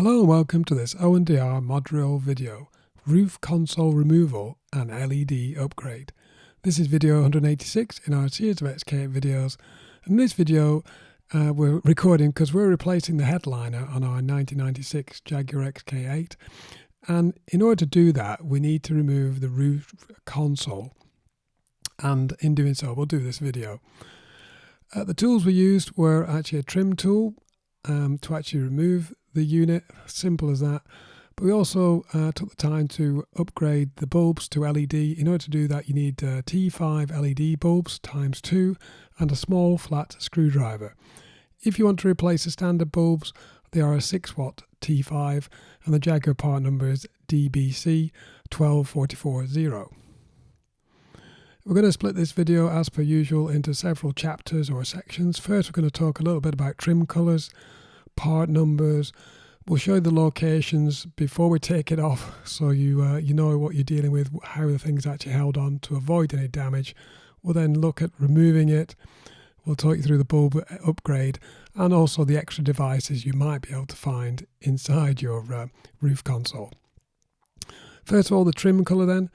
Hello and welcome to this O&DR Modurol video, Roof Console Removal and LED Upgrade. This is video 186 in our series of XK8 videos. In this video we're recording because we're replacing the headliner on our 1996 Jaguar XK8, and in order to do that we need to remove the roof console, and in doing so we'll do this video. The tools we used were actually a trim tool to actually remove the unit, simple as that. But we also took the time to upgrade the bulbs to LED. In order to do that you need T5 LED bulbs ×2 and a small flat screwdriver. If you want to replace the standard bulbs, they are a 6-watt T5 and the Jaguar part number is DBC 12440. We're going to split this video as per usual into several chapters or sections. First we're going to talk a little bit about trim colours, part numbers. We'll show you the locations before we take it off, so you know what you're dealing with, how the thing's actually held on to avoid any damage. We'll then look at removing it. We'll talk you through the bulb upgrade and also the extra devices you might be able to find inside your roof console. First of all, the trim colour then.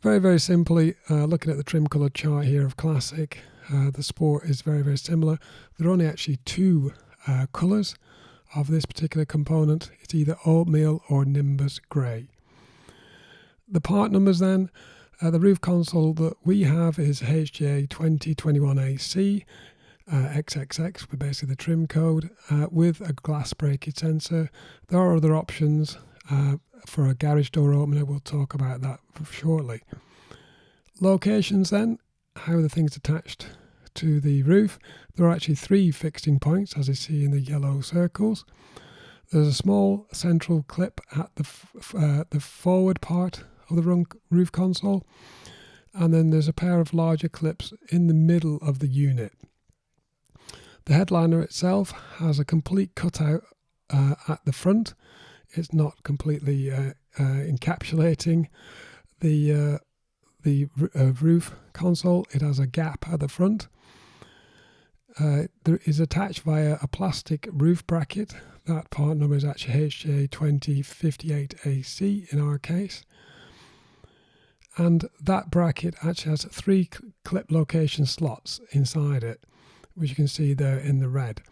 Very simply, looking at the trim colour chart here of Classic, the Sport is very similar. There are only actually two colours of this particular component. It's either Oatmeal or Nimbus Gray. The part numbers then, the roof console that we have is HJ2021AC XXX, with basically the trim code, with a glass breakage sensor. There are other options for a garage door opener. We'll talk about that shortly. Locations then, how the thing's attached to the roof. There are actually 3 fixing points, as you see in the yellow circles. There's a small central clip at the forward part of the roof console, and then there's a pair of larger clips in the middle of the unit. The headliner itself has a complete cutout at the front. It's not completely encapsulating the roof console. It has a gap at the front. There is attached via a plastic roof bracket. That part number is actually HJ2058AC in our case. And that bracket actually has 3 clip location slots inside it, which you can see there in the red.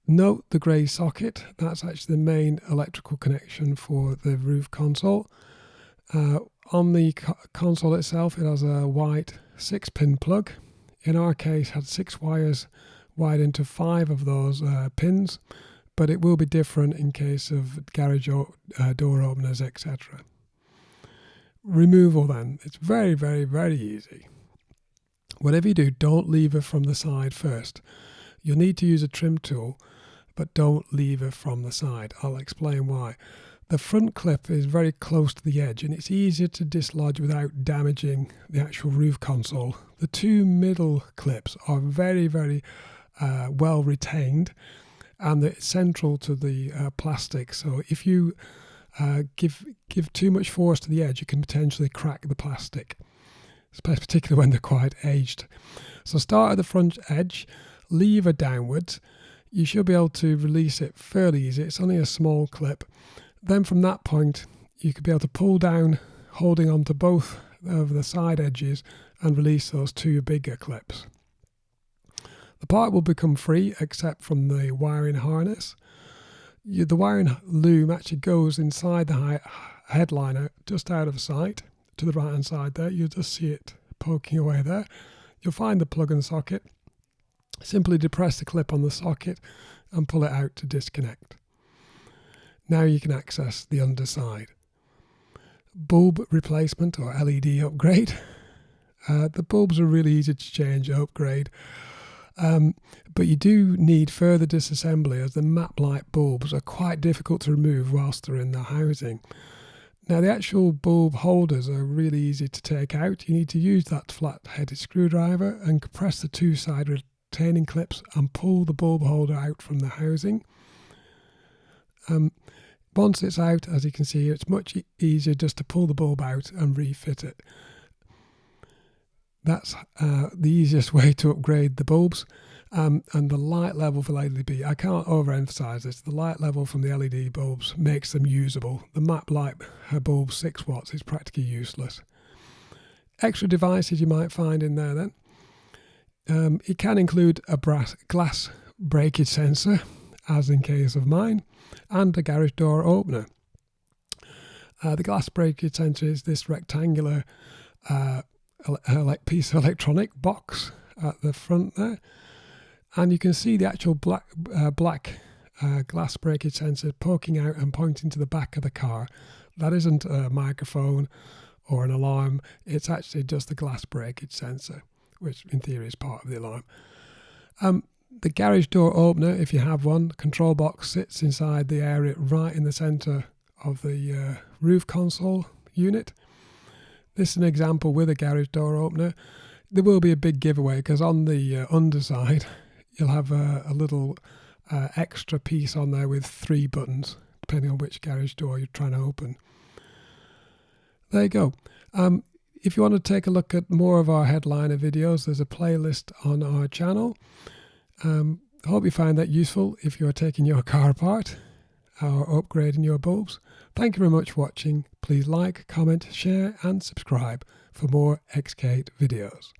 Note the grey socket. That's actually the main electrical connection for the roof console. On the console itself it has a white 6-pin plug. In our case had 6 wires wired into 5 of those pins, but it will be different in case of garage door openers, etc. Removal then, it's very easy. Whatever you do, don't lever from the side first. You'll need to use a trim tool, but don't lever from the side. I'll explain why. The front clip is very close to the edge and it's easier to dislodge without damaging the actual roof console. The 2 middle clips are very well retained, and they're central to the plastic, so if you give too much force to the edge you can potentially crack the plastic, particularly when they're quite aged. So start at the front edge, lever downwards. You should be able to release it fairly easy. It's only a small clip. Then from that point you could be able to pull down, holding on to both of the side edges, and release those 2 bigger clips. The part will become free except from the wiring harness. The wiring loom actually goes inside the headliner just out of sight to the right hand side there. You'll just see it poking away there. You'll find the plug and socket. Simply depress the clip on the socket and pull it out to disconnect. Now you can access the underside. Bulb replacement or LED upgrade. The bulbs are really easy to change, upgrade, but you do need further disassembly as the map light bulbs are quite difficult to remove whilst they're in the housing. Now the actual bulb holders are really easy to take out. You need to use that flat-headed screwdriver and compress the 2 side retaining clips and pull the bulb holder out from the housing. Once it's out, as you can see, it's much easier just to pull the bulb out and refit it. That's the easiest way to upgrade the bulbs. And the light level for LED, I can't overemphasize this, the light level from the LED bulbs makes them usable. The map light bulb 6 watts is practically useless. Extra devices you might find in there then. It can include a glass breakage sensor, as in case of mine, and a garage door opener. The glass breakage sensor is this rectangular piece of electronic box at the front there, and you can see the actual black glass breakage sensor poking out and pointing to the back of the car. That isn't a microphone or an alarm, it's actually just the glass breakage sensor, which in theory is part of the alarm. The garage door opener, if you have one, control box sits inside the area right in the centre of the roof console unit. This is an example with a garage door opener. There will be a big giveaway because on the underside you'll have a little extra piece on there with 3 buttons, depending on which garage door you're trying to open. There you go. If you want to take a look at more of our headliner videos, there's a playlist on our channel. I hope you find that useful if you're taking your car apart or upgrading your bulbs. Thank you very much for watching. Please like, comment, share and subscribe for more XK8 videos.